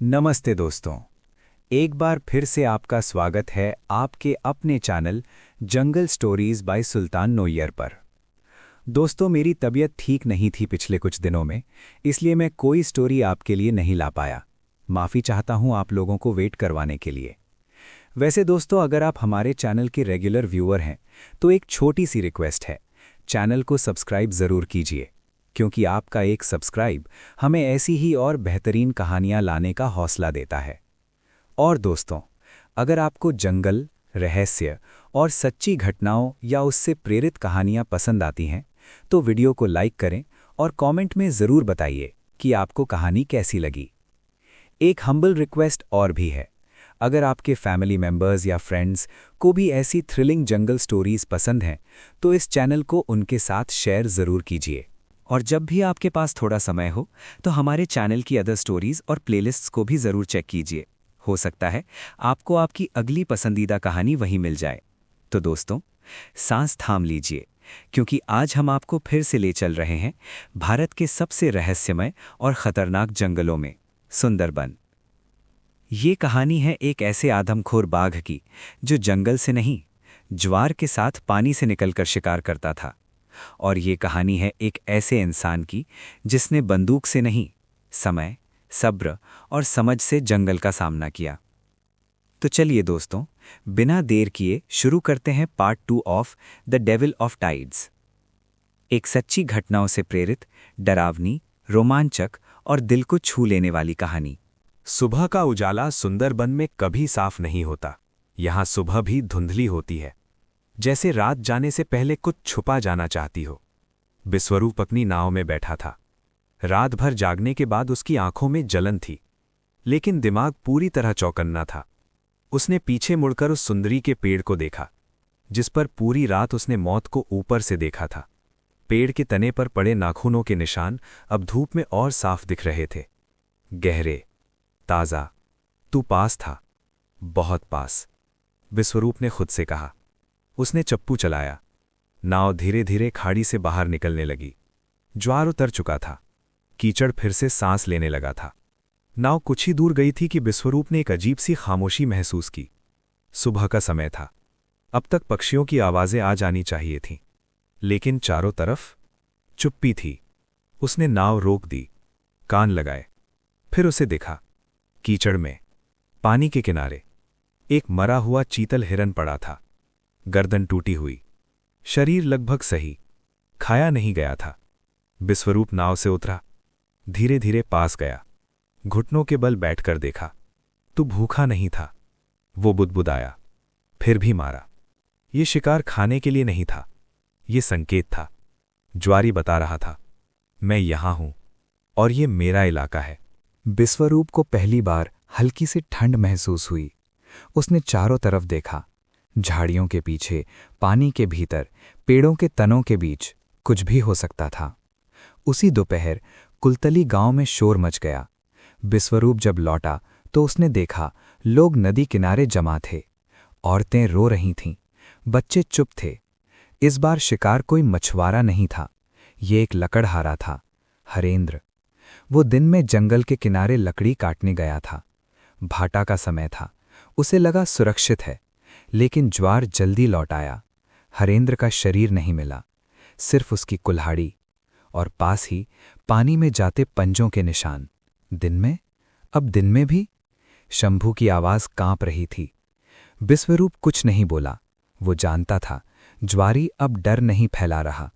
नमस्ते दोस्तों। एक बार फिर से आपका स्वागत है आपके अपने चैनल जंगल स्टोरीज बाय सुल्तान नोयर पर। दोस्तों, मेरी तबीयत ठीक नहीं थी पिछले कुछ दिनों में, इसलिए मैं कोई स्टोरी आपके लिए नहीं ला पाया। माफ़ी चाहता हूं आप लोगों को वेट करवाने के लिए। वैसे दोस्तों, अगर आप हमारे चैनल के रेगुलर व्यूअर हैं तो एक छोटी सी रिक्वेस्ट है, चैनल को सब्सक्राइब ज़रूर कीजिए, क्योंकि आपका एक सब्सक्राइब हमें ऐसी ही और बेहतरीन कहानियां लाने का हौसला देता है। और दोस्तों, अगर आपको जंगल, रहस्य और सच्ची घटनाओं या उससे प्रेरित कहानियां पसंद आती हैं, तो वीडियो को लाइक करें और कमेंट में ज़रूर बताइए कि आपको कहानी कैसी लगी। एक हम्बल रिक्वेस्ट और भी है, अगर आपके फैमिली मेंबर्स या फ्रेंड्स को भी ऐसी थ्रिलिंग जंगल स्टोरीज पसंद हैं, तो इस चैनल को उनके साथ शेयर ज़रूर कीजिए। और जब भी आपके पास थोड़ा समय हो तो हमारे चैनल की अदर स्टोरीज और प्लेलिस्ट्स को भी ज़रूर चेक कीजिए। हो सकता है आपको आपकी अगली पसंदीदा कहानी वहीं मिल जाए। तो दोस्तों, सांस थाम लीजिए, क्योंकि आज हम आपको फिर से ले चल रहे हैं भारत के सबसे रहस्यमय और ख़तरनाक जंगलों में, सुंदरबन। ये कहानी है एक ऐसे आदमखोर बाघ की जो जंगल से नहीं, ज्वार के साथ पानी से निकलकर शिकार करता था। और ये कहानी है एक ऐसे इंसान की जिसने बंदूक से नहीं, समय, सब्र और समझ से जंगल का सामना किया। तो चलिए दोस्तों, बिना देर किए शुरू करते हैं part 2 of the devil of tides. एक सच्ची घटनाओं से प्रेरित, डरावनी, रोमांचक और दिल को छू लेने वाली कहानी। सुबह का उजाला सुंदरबन में कभी साफ नहीं होता। यहाँ सुबह भी धुंधली होती है, जैसे रात जाने से पहले कुछ छुपा जाना चाहती हो। बिस्वरूप अपनी नाव में बैठा था। रात भर जागने के बाद उसकी आंखों में जलन थी, लेकिन दिमाग पूरी तरह चौकन्ना था। उसने पीछे मुड़कर उस सुंदरी के पेड़ को देखा, जिस पर पूरी रात उसने मौत को ऊपर से देखा था। पेड़ के तने पर पड़े नाखूनों के निशान अब धूप में और साफ दिख रहे थे, गहरे, ताज़ा। तू पास था, बहुत पास, बिस्वरूप ने खुद से कहा। उसने चप्पू चलाया। नाव धीरे धीरे खाड़ी से बाहर निकलने लगी। ज्वार उतर चुका था। कीचड़ फिर से सांस लेने लगा था। नाव कुछ ही दूर गई थी कि बिस्वरूप ने एक अजीब सी खामोशी महसूस की। सुबह का समय था। अब तक पक्षियों की आवाज़ें आ जानी चाहिए थीं, लेकिन चारों तरफ चुप्पी थी। उसने नाव रोक दी, कान लगाए। फिर उसे देखा, कीचड़ में, पानी के किनारे, एक मरा हुआ चीतल हिरन पड़ा था। गर्दन टूटी हुई, शरीर लगभग सही, खाया नहीं गया था। बिस्वरूप नाव से उतरा, धीरे धीरे पास गया, घुटनों के बल बैठकर देखा। तू भूखा नहीं था, वो बुदबुदाया। फिर भी मारा। ये शिकार खाने के लिए नहीं था, ये संकेत था। ज्वारी बता रहा था, मैं यहां हूं और ये मेरा इलाका है। बिस्वरूप को पहली बार हल्की सी ठंड महसूस हुई। उसने चारों तरफ देखा। झाड़ियों के पीछे, पानी के भीतर, पेड़ों के तनों के बीच कुछ भी हो सकता था। उसी दोपहर कुलतली गांव में शोर मच गया। बिस्वरूप जब लौटा तो उसने देखा लोग नदी किनारे जमा थे। औरतें रो रही थीं, बच्चे चुप थे। इस बार शिकार कोई मछुआरा नहीं था, ये एक लकड़हारा था, हरेंद्र। वो दिन में जंगल के किनारे लकड़ी काटने गया था। भाटा का समय था, उसे लगा सुरक्षित है। लेकिन ज्वार जल्दी लौट आया। हरेंद्र का शरीर नहीं मिला, सिर्फ उसकी कुल्हाड़ी, और पास ही पानी में जाते पंजों के निशान। दिन में, अब दिन में भी। शंभू की आवाज़ कांप रही थी। बिस्वरूप कुछ नहीं बोला। वो जानता था ज्वारी अब डर नहीं फैला रहा,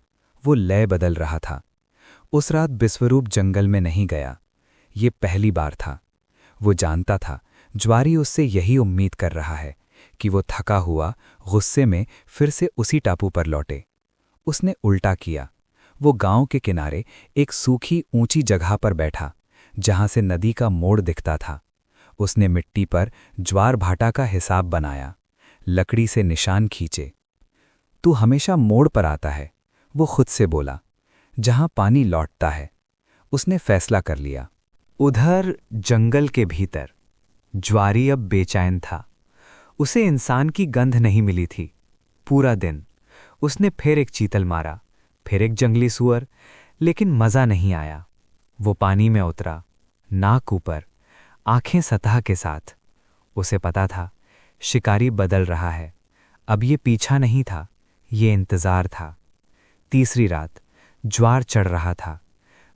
वो लय बदल रहा था। उस रात बिस्वरूप जंगल में नहीं गया। ये पहली बार था। वो जानता था ज्वारी उससे यही उम्मीद कर रहा है कि वो थका हुआ, गुस्से में फिर से उसी टापू पर लौटे। उसने उल्टा किया। वो गांव के किनारे एक सूखी ऊंची जगह पर बैठा, जहां से नदी का मोड़ दिखता था। उसने मिट्टी पर ज्वार भाटा का हिसाब बनाया, लकड़ी से निशान खींचे। तू हमेशा मोड़ पर आता है, वो खुद से बोला, जहां पानी लौटता है। उसने फैसला कर लिया। उधर जंगल के भीतर ज्वारी अब बेचैन था। उसे इंसान की गंध नहीं मिली थी। पूरा दिन उसने फिर एक चीतल मारा, फिर एक जंगली सुअर, लेकिन मज़ा नहीं आया। वो पानी में उतरा, नाक ऊपर, आंखें सतह के साथ। उसे पता था शिकारी बदल रहा है। अब ये पीछा नहीं था, ये इंतजार था। तीसरी रात ज्वार चढ़ रहा था।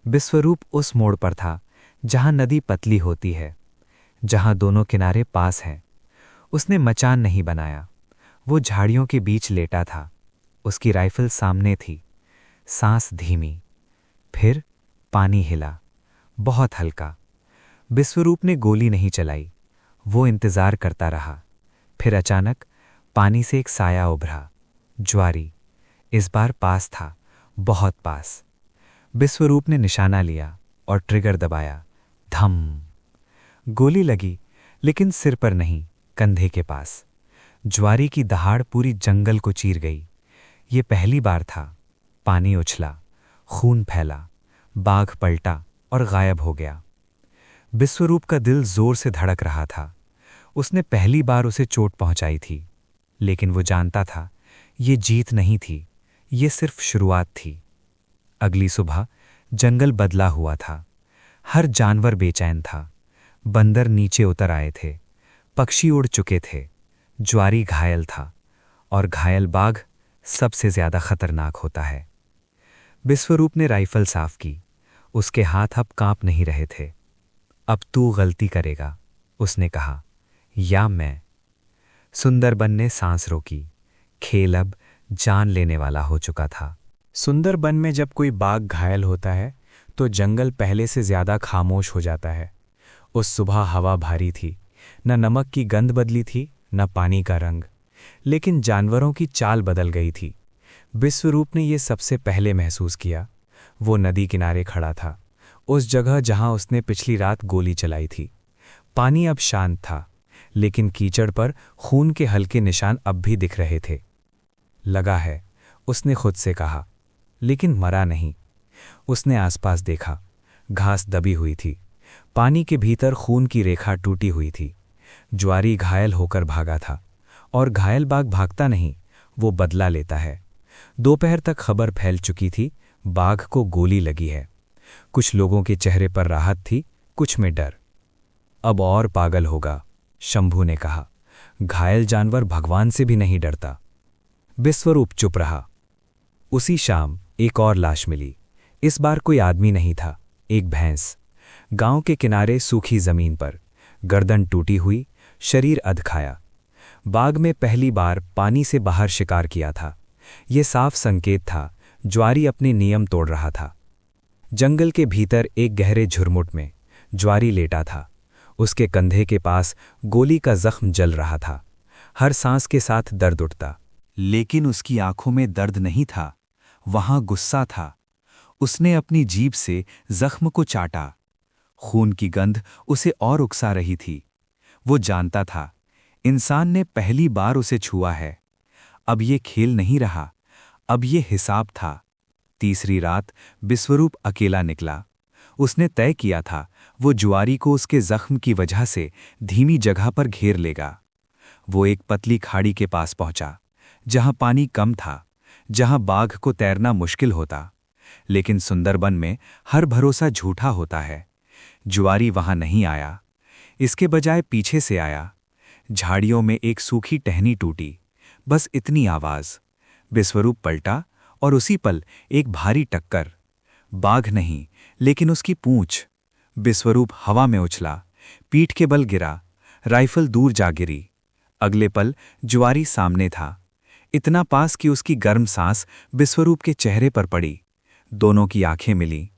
विश्वरूप उस मोड़ पर था जहां नदी पतली होती है, जहां दोनों किनारे पास हैं। उसने मचान नहीं बनाया। वो झाड़ियों के बीच लेटा था। उसकी राइफल सामने थी। सांस धीमी। फिर पानी हिला, बहुत हल्का। विश्वरूप ने गोली नहीं चलाई। वो इंतजार करता रहा। फिर अचानक पानी से एक साया उभरा। ज्वारी। इस बार पास था, बहुत पास। विश्वरूप ने निशाना लिया और ट्रिगर दबाया। धम। गोली लगी, लेकिन सिर पर नहीं, कंधे के पास। ज्वारी की दहाड़ पूरी जंगल को चीर गई। ये पहली बार था। पानी उछला, खून फैला, बाघ पलटा और गायब हो गया। विश्वरूप का दिल जोर से धड़क रहा था। उसने पहली बार उसे चोट पहुंचाई थी, लेकिन वो जानता था ये जीत नहीं थी, ये सिर्फ शुरुआत थी। अगली सुबह जंगल बदला हुआ था। हर जानवर बेचैन था। बंदर नीचे उतर आए थे, पक्षी उड़ चुके थे। ज्वारी घायल था, और घायल बाघ सबसे ज्यादा खतरनाक होता है। विश्वरूप ने राइफल साफ की। उसके हाथ अब कांप नहीं रहे थे। अब तू गलती करेगा, उसने कहा, या मैं। सुंदरबन ने सांस रोकी। खेल अब जान लेने वाला हो चुका था। सुंदरबन में जब कोई बाघ घायल होता है तो जंगल पहले से ज्यादा खामोश हो जाता है। उस सुबह हवा भारी थी, न नमक की गंध बदली थी, न पानी का रंग, लेकिन जानवरों की चाल बदल गई थी। विश्वरूप ने यह सबसे पहले महसूस किया। वो नदी किनारे खड़ा था, उस जगह जहां उसने पिछली रात गोली चलाई थी। पानी अब शांत था, लेकिन कीचड़ पर खून के हल्के निशान अब भी दिख रहे थे। लगा है, उसने खुद से कहा, लेकिन मरा नहीं। उसने आसपास देखा। घास दबी हुई थी, पानी के भीतर खून की रेखा टूटी हुई थी। ज्वारी घायल होकर भागा था, और घायल बाघ भागता नहीं, वो बदला लेता है। दोपहर तक खबर फैल चुकी थी, बाघ को गोली लगी है। कुछ लोगों के चेहरे पर राहत थी, कुछ में डर। अब और पागल होगा, शंभू ने कहा। घायल जानवर भगवान से भी नहीं डरता। विश्वरूप चुप रहा। उसी शाम एक और लाश मिली। इस बार कोई आदमी नहीं था, एक भैंस। गांव के किनारे सूखी जमीन पर, गर्दन टूटी हुई, शरीर अधखाया। बाघ में पहली बार पानी से बाहर शिकार किया था। ये साफ संकेत था, ज्वारी अपने नियम तोड़ रहा था। जंगल के भीतर एक गहरे झुरमुट में ज्वारी लेटा था। उसके कंधे के पास गोली का जख्म जल रहा था। हर सांस के साथ दर्द उठता, लेकिन उसकी आंखों में दर्द नहीं था, वहां गुस्सा था। उसने अपनी जीभ से जख्म को चाटा। खून की गंध उसे और उकसा रही थी। वो जानता था, इंसान ने पहली बार उसे छुआ है। अब ये खेल नहीं रहा, अब ये हिसाब था। तीसरी रात विश्वरूप अकेला निकला। उसने तय किया था, वो ज्वारी को उसके जख्म की वजह से धीमी जगह पर घेर लेगा। वो एक पतली खाड़ी के पास पहुंचा, जहां पानी कम था, जहां बाघ को तैरना मुश्किल होता। लेकिन सुंदरबन में हर भरोसा झूठा होता है। ज्वारी वहां नहीं आया, इसके बजाय पीछे से आया। झाड़ियों में एक सूखी टहनी टूटी, बस इतनी आवाज। विश्वरूप पलटा, और उसी पल एक भारी टक्कर। बाघ नहीं, लेकिन उसकी पूंछ। विश्वरूप हवा में उछला, पीठ के बल गिरा, राइफल दूर जा गिरी। अगले पल ज्वारी सामने था, इतना पास कि उसकी गर्म सांस विश्वरूप के चेहरे पर पड़ी। दोनों की आंखें मिली।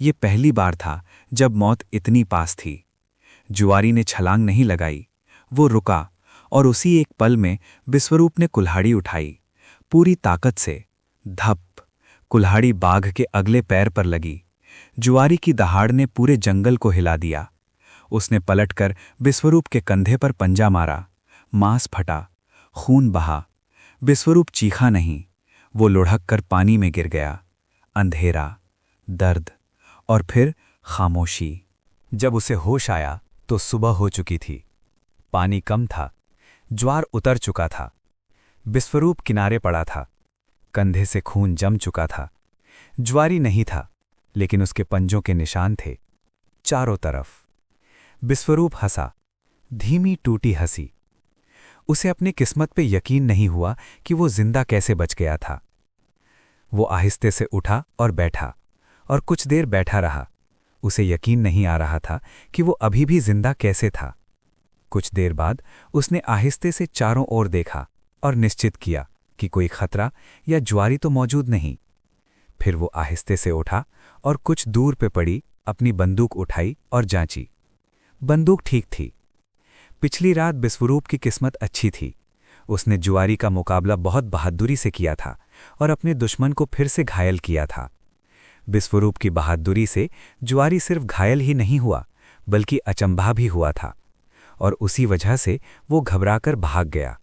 ये पहली बार था जब मौत इतनी पास थी। ज्वारी ने छलांग नहीं लगाई, वो रुका, और उसी एक पल में विश्वरूप ने कुल्हाड़ी उठाई, पूरी ताकत से। धप! कुल्हाड़ी बाघ के अगले पैर पर लगी। ज्वारी की दहाड़ ने पूरे जंगल को हिला दिया। उसने पलटकर विश्वरूप के कंधे पर पंजा मारा। मांस फटा, खून बहा। विश्वरूप चीखा नहीं, वो लुढ़क कर पानी में गिर गया। अंधेरा, दर्द, और फिर खामोशी। जब उसे होश आया तो सुबह हो चुकी थी। पानी कम था, ज्वार उतर चुका था। विश्वरूप किनारे पड़ा था, कंधे से खून जम चुका था। ज्वारी नहीं था, लेकिन उसके पंजों के निशान थे चारों तरफ। विश्वरूप हंसा, धीमी टूटी हंसी। उसे अपनी किस्मत पे यकीन नहीं हुआ कि वो जिंदा कैसे बच गया था। वो आहिस्ते से उठा और बैठा, और कुछ देर बैठा रहा। उसे यकीन नहीं आ रहा था कि वो अभी भी जिंदा कैसे था। कुछ देर बाद उसने आहिस्ते से चारों ओर देखा और निश्चित किया कि कोई खतरा या ज्वारी तो मौजूद नहीं। फिर वो आहिस्ते से उठा और कुछ दूर पे पड़ी अपनी बंदूक उठाई और जांची। बंदूक ठीक थी। पिछली रात विश्वरूप की किस्मत अच्छी थी। उसने जुआरी का मुकाबला बहुत बहादुरी से किया था और अपने दुश्मन को फिर से घायल किया था। विश्वरूप की बहादुरी से जुआरी सिर्फ घायल ही नहीं हुआ, बल्कि अचंभा भी हुआ था, और उसी वजह से वो घबराकर भाग गया।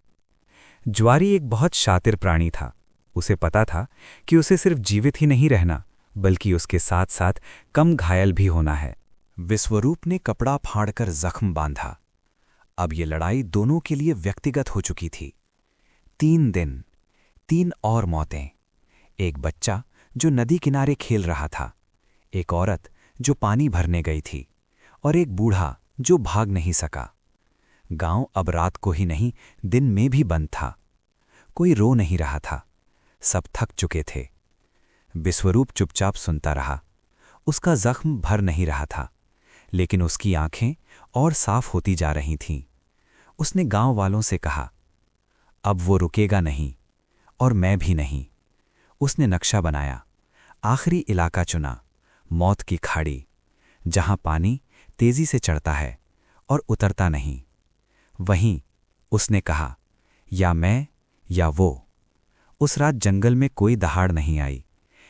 जुआरी एक बहुत शातिर प्राणी था। उसे पता था कि उसे सिर्फ जीवित ही नहीं रहना, बल्कि उसके साथ साथ कम घायल भी होना है। विश्वरूप ने कपड़ा फाड़कर जख्म बांधा। अब ये लड़ाई दोनों के लिए व्यक्तिगत हो चुकी थी। 3 दिन, 3 और मौतें। एक बच्चा जो नदी किनारे खेल रहा था, एक औरत जो पानी भरने गई थी, और एक बूढ़ा जो भाग नहीं सका। गांव अब रात को ही नहीं, दिन में भी बंद था। कोई रो नहीं रहा था, सब थक चुके थे। विश्वरूप चुपचाप सुनता रहा। उसका जख्म भर नहीं रहा था, लेकिन उसकी आंखें और साफ होती जा रही थीं। उसने गांव वालों से कहा, अब वो रुकेगा नहीं, और मैं भी नहीं। उसने नक्शा बनाया, आखिरी इलाका चुना, मौत की खाड़ी, जहां पानी तेजी से चढ़ता है और उतरता नहीं। वहीं उसने कहा, या मैं या वो। उस रात जंगल में कोई दहाड़ नहीं आई।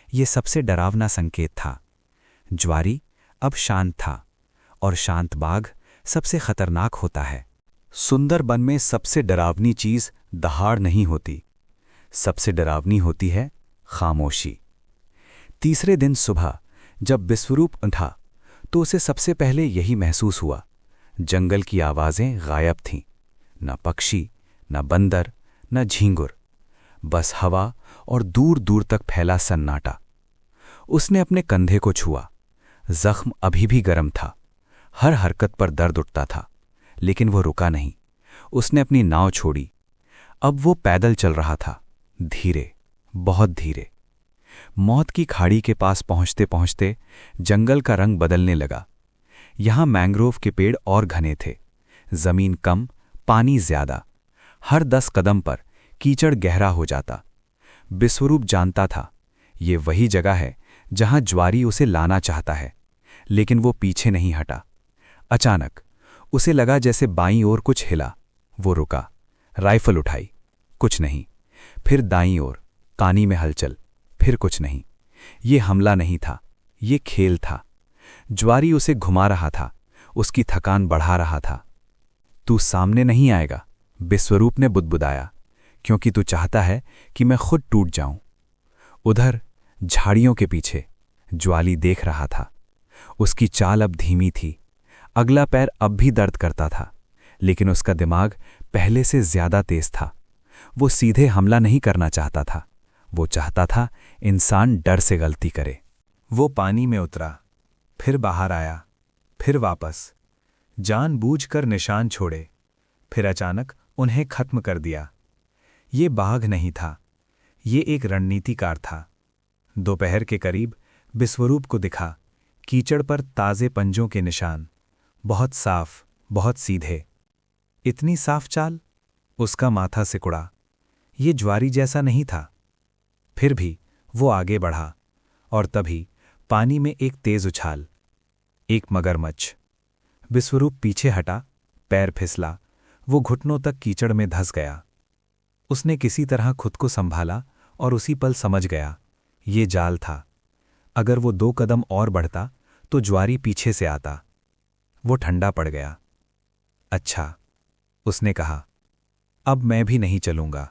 ये सबसे डरावना संकेत था। ज्वारी अब शांत था, और शांत बाघ सबसे खतरनाक होता है। सुंदरबन में सबसे डरावनी चीज दहाड़ नहीं होती, सबसे डरावनी होती है खामोशी। तीसरे दिन सुबह जब विश्वरूप उठा तो उसे सबसे पहले यही महसूस हुआ। जंगल की आवाजें गायब थीं, न पक्षी, न बंदर, न झींगुर, बस हवा और दूर दूर तक फैला सन्नाटा। उसने अपने कंधे को छुआ। जख्म अभी भी गर्म था, हर हरकत पर दर्द उठता था, लेकिन वो रुका नहीं। उसने अपनी नाव छोड़ी। अब वो पैदल चल रहा था, धीरे, बहुत धीरे। मौत की खाड़ी के पास पहुंचते पहुंचते जंगल का रंग बदलने लगा। यहां मैंग्रोव के पेड़ और घने थे, जमीन कम, पानी ज्यादा। हर 10 कदम पर कीचड़ गहरा हो जाता। विश्वरूप जानता था, ये वही जगह है जहां ज्वारी उसे लाना चाहता है, लेकिन वो पीछे नहीं हटा। अचानक उसे लगा जैसे बाईं ओर कुछ हिला। वो रुका, राइफल उठाई, कुछ नहीं। फिर दाईं ओर, कानी में हलचल, फिर कुछ नहीं। ये हमला नहीं था, ये खेल था। ज्वारी उसे घुमा रहा था, उसकी थकान बढ़ा रहा था। तू सामने नहीं आएगा, विश्वरूप ने बुदबुदाया, क्योंकि तू चाहता है कि मैं खुद टूट जाऊं। उधर झाड़ियों के पीछे ज्वाली देख रहा था। उसकी चाल अब धीमी थी। अगला पैर अब भी दर्द करता था, लेकिन उसका दिमाग पहले से ज्यादा तेज था। वो सीधे हमला नहीं करना चाहता था, वो चाहता था इंसान डर से गलती करे। वो पानी में उतरा, फिर बाहर आया, फिर वापस, जानबूझकर निशान छोड़े, फिर अचानक उन्हें खत्म कर दिया। ये बाघ नहीं था, ये एक रणनीतिकार था। दोपहर के करीब विश्वरूप को दिखा, कीचड़ पर ताजे पंजों के निशान, बहुत साफ, बहुत सीधे। इतनी साफ चाल? उसका माथा सिकुड़ा। ये ज्वारी जैसा नहीं था। फिर भी वो आगे बढ़ा, और तभी पानी में एक तेज उछाल, एक मगरमच्छ। विश्वरूप पीछे हटा, पैर फिसला, वो घुटनों तक कीचड़ में धंस गया। उसने किसी तरह खुद को संभाला और उसी पल समझ गया, ये जाल था। अगर वो 2 कदम और बढ़ता तो ज्वारी पीछे से आता। वो ठंडा पड़ गया। अच्छा, उसने कहा, अब मैं भी नहीं चलूंगा।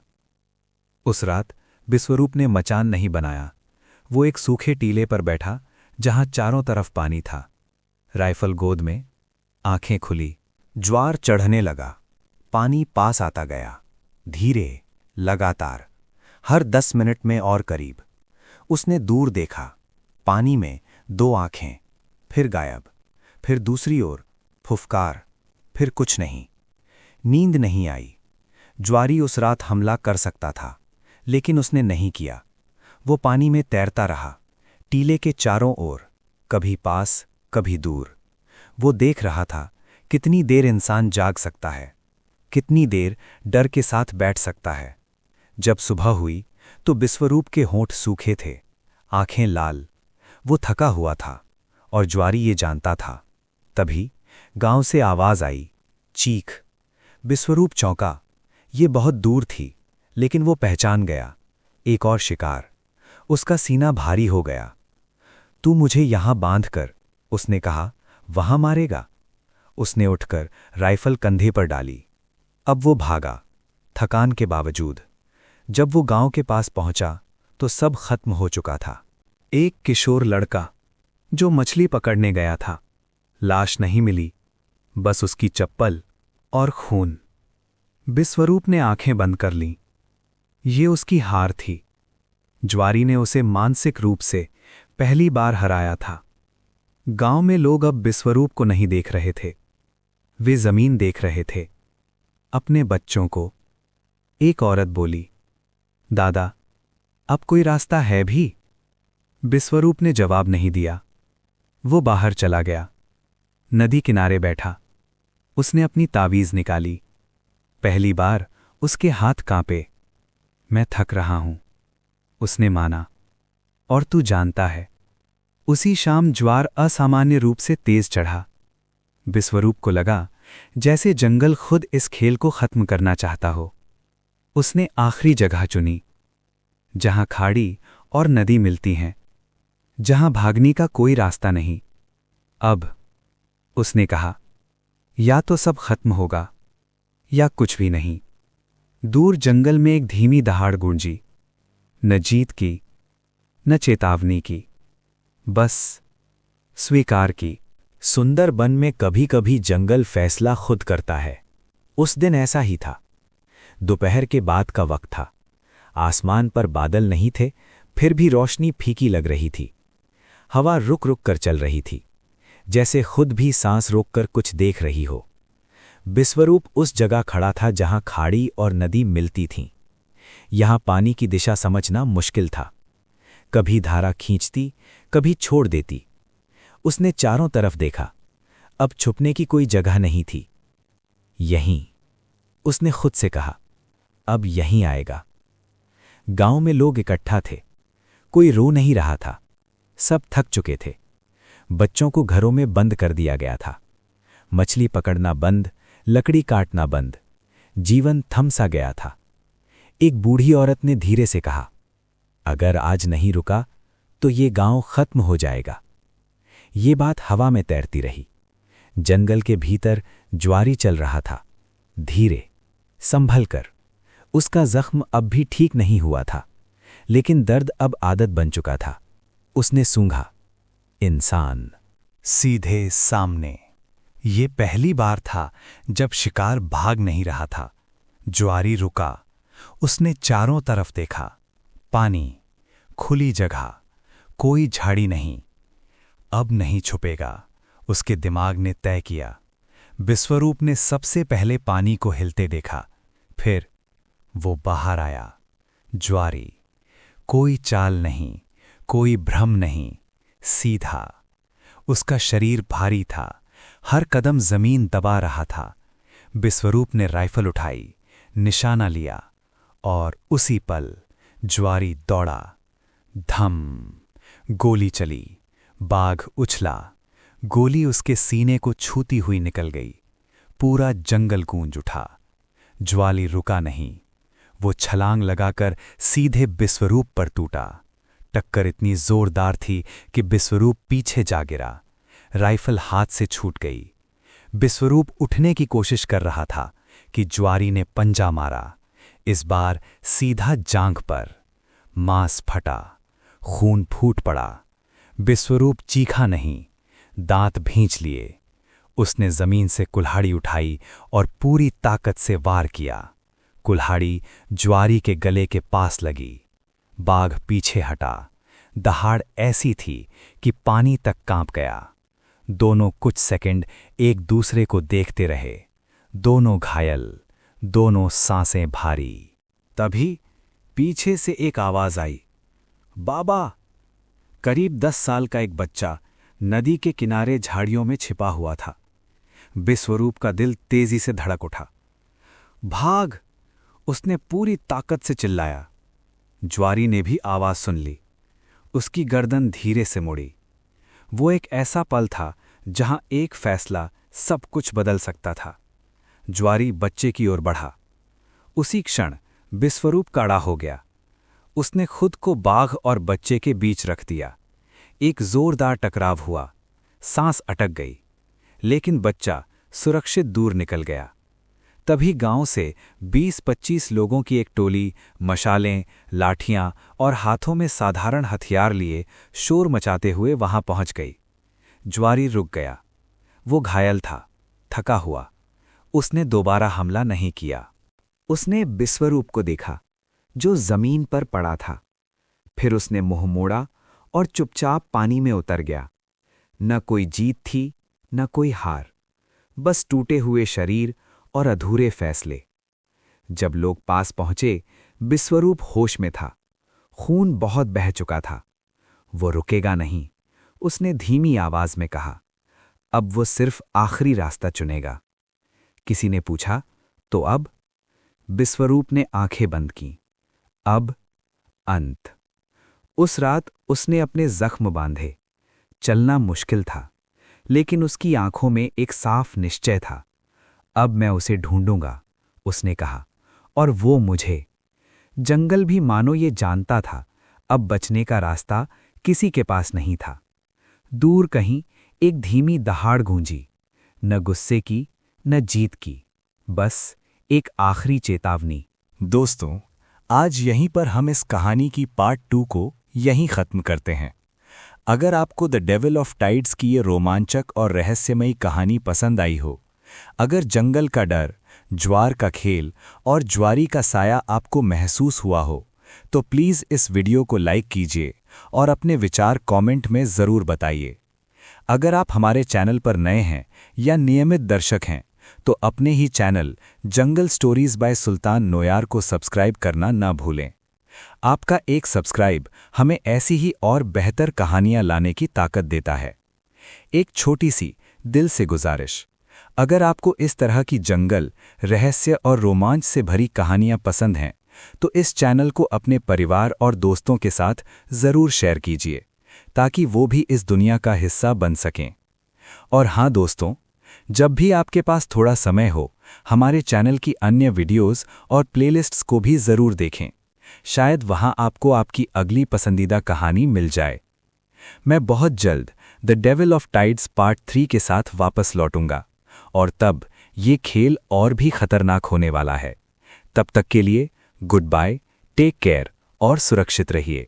उस रात विश्वरूप ने मचान नहीं बनाया। वो एक सूखे टीले पर बैठा जहां चारों तरफ पानी था, राइफल गोद में, आंखें खुली। ज्वार चढ़ने लगा, पानी पास आता गया, धीरे, लगातार, हर 10 मिनट में और करीब। उसने दूर देखा, पानी में 2 आंखें, फिर गायब, फिर दूसरी ओर, फुफकार, फिर कुछ नहीं। नींद नहीं आई। ज्वारी उस रात हमला कर सकता था, लेकिन उसने नहीं किया। वो पानी में तैरता रहा, टीले के चारों ओर, कभी पास कभी दूर। वो देख रहा था कितनी देर इंसान जाग सकता है, कितनी देर डर के साथ बैठ सकता है। जब सुबह हुई तो विश्वरूप के होंठ सूखे थे, आंखें लाल। वो थका हुआ था और ज्वारी ये जानता था। तभी गांव से आवाज आई, चीख। विश्वरूप चौंका। ये बहुत दूर थी, लेकिन वो पहचान गया, एक और शिकार। उसका सीना भारी हो गया। तू मुझे यहां बांध कर, उसने कहा, वहां मारेगा? उसने उठकर राइफल कंधे पर डाली। अब वो भागा, थकान के बावजूद। जब वो गांव के पास पहुंचा तो सब खत्म हो चुका था। एक किशोर लड़का जो मछली पकड़ने गया था। लाश नहीं मिली, बस उसकी चप्पल और खून। विश्वरूप ने आंखें बंद कर लीं। ये उसकी हार थी। ज्वारी ने उसे मानसिक रूप से पहली बार हराया था। गांव में लोग अब विश्वरूप को नहीं देख रहे थे, वे जमीन देख रहे थे, अपने बच्चों को। एक औरत बोली, दादा, अब कोई रास्ता है भी? विश्वरूप ने जवाब नहीं दिया। वो बाहर चला गया, नदी किनारे बैठा। उसने अपनी तावीज निकाली। पहली बार उसके हाथ कांपे। मैं थक रहा हूं, उसने माना। और तू जानता है, उसी शाम ज्वार असामान्य रूप से तेज चढ़ा। विश्वरूप को लगा जैसे जंगल खुद इस खेल को खत्म करना चाहता हो। उसने आखिरी जगह चुनी, जहां खाड़ी और नदी मिलती हैं, जहां भागने का कोई रास्ता नहीं। अब उसने कहा, या तो सब खत्म होगा या कुछ भी नहीं। दूर जंगल में एक धीमी दहाड़ गूंजी, न जीत की न चेतावनी की, बस स्वीकार की। सुंदर वन में कभी कभी जंगल फैसला खुद करता है। उस दिन ऐसा ही था। दोपहर के बाद का वक्त था। आसमान पर बादल नहीं थे, फिर भी रोशनी फीकी लग रही थी। हवा रुक रुक कर चल रही थी, जैसे खुद भी सांस रोककर कुछ देख रही हो। विश्वरूप उस जगह खड़ा था जहां खाड़ी और नदी मिलती थीं। यहां पानी की दिशा समझना मुश्किल था। कभी धारा खींचती, कभी छोड़ देती। उसने चारों तरफ देखा, अब छुपने की कोई जगह नहीं थी। यहीं, उसने खुद से कहा, अब यहीं आएगा। गांव में लोग इकट्ठा थे। कोई रो नहीं रहा था, सब थक चुके थे। बच्चों को घरों में बंद कर दिया गया था। मछली पकड़ना बंद, लकड़ी काटना बंद। जीवन थम सा गया था। एक बूढ़ी औरत ने धीरे से कहा, अगर आज नहीं रुका तो ये गांव खत्म हो जाएगा। ये बात हवा में तैरती रही। जंगल के भीतर ज्वारी चल रहा था, धीरे, संभल कर। उसका जख्म अब भी ठीक नहीं हुआ था, लेकिन दर्द अब आदत बन चुका था। उसने सूंघा, इंसान सीधे सामने। ये पहली बार था जब शिकार भाग नहीं रहा था। ज्वारी रुका। उसने चारों तरफ देखा, पानी, खुली जगह, कोई झाड़ी नहीं। अब नहीं छुपेगा, उसके दिमाग ने तय किया। विश्वरूप ने सबसे पहले पानी को हिलते देखा, फिर वो बाहर आया। ज्वारी, कोई चाल नहीं, कोई भ्रम नहीं, सीधा। उसका शरीर भारी था, हर कदम जमीन दबा रहा था। विश्वरूप ने राइफल उठाई, निशाना लिया, और उसी पल ज्वारी दौड़ा। धम, गोली चली। बाघ उछला, गोली उसके सीने को छूती हुई निकल गई। पूरा जंगल गूंज उठा। ज्वाली रुका नहीं। वो छलांग लगाकर सीधे विश्वरूप पर टूटा। टक्कर इतनी जोरदार थी कि विश्वरूप पीछे जा गिरा। राइफल हाथ से छूट गई। विश्वरूप उठने की कोशिश कर रहा था कि ज्वारी ने पंजा मारा, इस बार सीधा जांघ पर। मांस फटा, खून फूट पड़ा। विश्वरूप चीखा नहीं, दांत भींच लिए। उसने जमीन से कुल्हाड़ी उठाई और पूरी ताकत से वार किया। कुल्हाड़ी ज्वारी के गले के पास लगी। बाघ पीछे हटा। दहाड़ ऐसी थी कि पानी तक कांप गया। दोनों कुछ सेकंड एक दूसरे को देखते रहे, दोनों घायल, दोनों सांसें भारी। तभी पीछे से एक आवाज आई, बाबा। करीब 10 साल का एक बच्चा नदी के किनारे झाड़ियों में छिपा हुआ था। विश्वरूप का दिल तेजी से धड़क उठा। भाग! उसने पूरी ताकत से चिल्लाया। ज्वारी ने भी आवाज सुन ली। उसकी गर्दन धीरे से मुड़ी। वो एक ऐसा पल था जहां एक फैसला सब कुछ बदल सकता था। ज्वारी बच्चे की ओर बढ़ा। उसी क्षण विश्वरूप काड़ा हो गया। उसने खुद को बाघ और बच्चे के बीच रख दिया। एक जोरदार टकराव हुआ, सांस अटक गई, लेकिन बच्चा सुरक्षित दूर निकल गया। तभी गांव से 20-25 लोगों की एक टोली मशालें, लाठियां और हाथों में साधारण हथियार लिए शोर मचाते हुए वहां पहुंच गई। ज्वारी रुक गया। वो घायल था, थका हुआ। उसने दोबारा हमला नहीं किया। उसने विश्वरूप को देखा, जो जमीन पर पड़ा था। फिर उसने मुंह मोड़ा और चुपचाप पानी में उतर गया। न कोई जीत थी, न कोई हार, बस टूटे हुए शरीर और अधूरे फैसले। जब लोग पास पहुंचे, विश्वरूप होश में था। खून बहुत बह चुका था। वो रुकेगा नहीं, उसने धीमी आवाज में कहा। अब वो सिर्फ आखिरी रास्ता चुनेगा। किसी ने पूछा, तो अब? विश्वरूप ने आंखें बंद की। अब अंत। उस रात उसने अपने जख्म बांधे। चलना मुश्किल था, लेकिन उसकी आंखों में एक साफ निश्चय था। अब मैं उसे ढूंढूंगा, उसने कहा, और वो मुझे। जंगल भी मानो ये जानता था, अब बचने का रास्ता किसी के पास नहीं था। दूर कहीं एक धीमी दहाड़ गूंजी, न गुस्से की, न जीत की, बस एक आखिरी चेतावनी। दोस्तों, आज यहीं पर हम इस कहानी की पार्ट 2 को यहीं खत्म करते हैं। अगर आपको द डेविल ऑफ टाइड्स की ये रोमांचक और रहस्यमयी कहानी पसंद आई हो, अगर जंगल का डर, ज्वार का खेल और ज्वारी का साया आपको महसूस हुआ हो, तो प्लीज़ इस वीडियो को लाइक कीजिए और अपने विचार कमेंट में ज़रूर बताइए। अगर आप हमारे चैनल पर नए हैं या नियमित दर्शक हैं, तो अपने ही चैनल जंगल स्टोरीज बाय सुल्तान नोयार को सब्सक्राइब करना ना भूलें। आपका एक सब्सक्राइब हमें ऐसी ही और बेहतर कहानियां लाने की ताकत देता है। एक छोटी सी दिल से गुजारिश, अगर आपको इस तरह की जंगल, रहस्य और रोमांच से भरी कहानियां पसंद हैं, तो इस चैनल को अपने परिवार और दोस्तों के साथ ज़रूर शेयर कीजिए, ताकि वो भी इस दुनिया का हिस्सा बन सकें। और हाँ दोस्तों, जब भी आपके पास थोड़ा समय हो, हमारे चैनल की अन्य वीडियोस और प्लेलिस्ट्स को भी ज़रूर देखें। शायद वहाँ आपको आपकी अगली पसंदीदा कहानी मिल जाए। मैं बहुत जल्द the devil of tides part 3 के साथ वापस लौटूंगा, और तब ये खेल और भी खतरनाक होने वाला है। तब तक के लिए गुड बाय, टेक केयर और सुरक्षित रहिए।